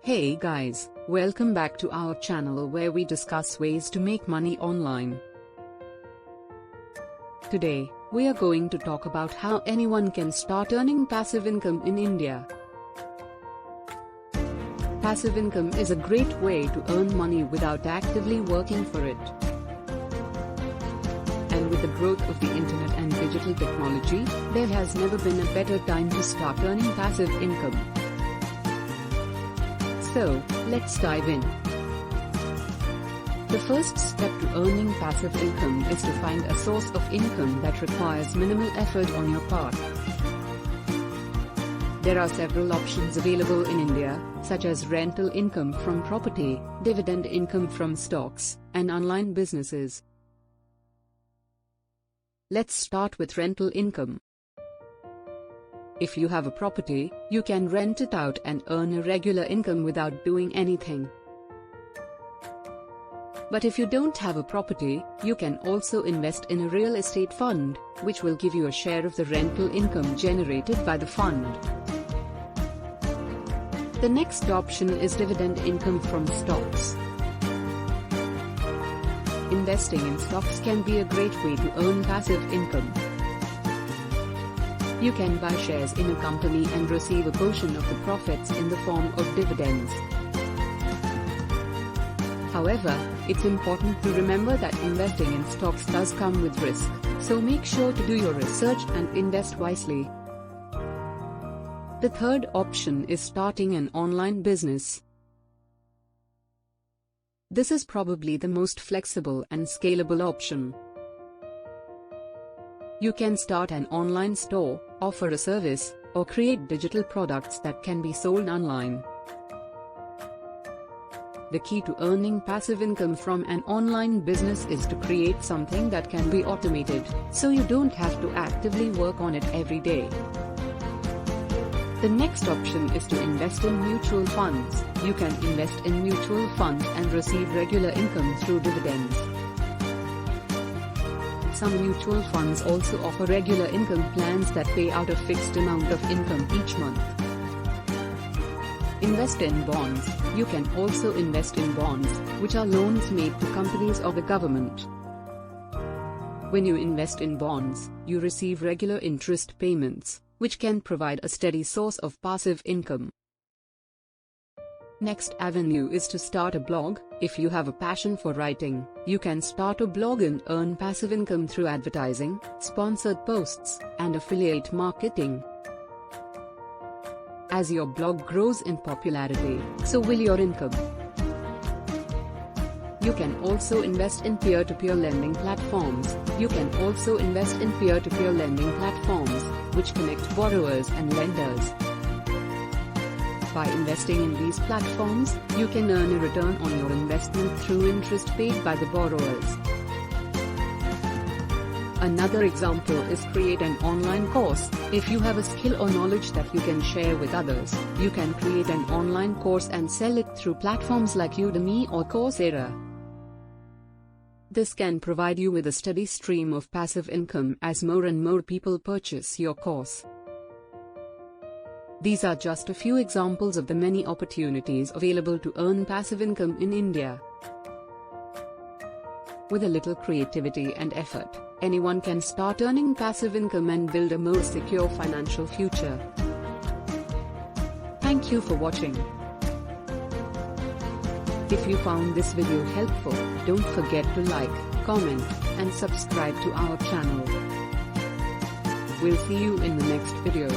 Hey guys, welcome back to our channel where we discuss ways to make money online. Today, we are going to talk about how anyone can start earning passive income in India. Passive income is a great way to earn money without actively working for it. And with the growth of the internet and digital technology, there has never been a better time to start earning passive income. So, let's dive in. The first step to earning passive income is to find a source of income that requires minimal effort on your part. There are several options available in India, such as rental income from property, dividend income from stocks, and online businesses. Let's start with rental income. If you have a property, you can rent it out and earn a regular income without doing anything. But if you don't have a property, you can also invest in a real estate fund, which will give you a share of the rental income generated by the fund. The next option is dividend income from stocks. Investing in stocks can be a great way to earn passive income. You can buy shares in a company and receive a portion of the profits in the form of dividends. However, it's important to remember that investing in stocks does come with risk, so make sure to do your research and invest wisely. The third option is starting an online business. This is probably the most flexible and scalable option. You can start an online store, offer a service, or create digital products that can be sold online. The key to earning passive income from an online business is to create something that can be automated, so you don't have to actively work on it every day. The next option is to invest in mutual funds. You can invest in mutual funds and receive regular income through dividends. Some mutual funds also offer regular income plans that pay out a fixed amount of income each month. Invest in bonds. You can also invest in bonds, which are loans made to companies or the government. When you invest in bonds, you receive regular interest payments, which can provide a steady source of passive income. Next avenue is to start a blog. If you have a passion for writing, you can start a blog and earn passive income through advertising, sponsored posts, and affiliate marketing. As your blog grows in popularity, so will your income. You can also invest in peer-to-peer lending platforms. Which connect borrowers and lenders. By investing in these platforms, you can earn a return on your investment through interest paid by the borrowers. Another example is create an online course. If you have a skill or knowledge that you can share with others, you can create an online course and sell it through platforms like Udemy or Coursera. This can provide you with a steady stream of passive income as more and more people purchase your course. These are just a few examples of the many opportunities available to earn passive income in India. With a little creativity and effort, anyone can start earning passive income and build a more secure financial future. Thank you for watching. If you found this video helpful, don't forget to like, comment, and subscribe to our channel. We'll see you in the next video.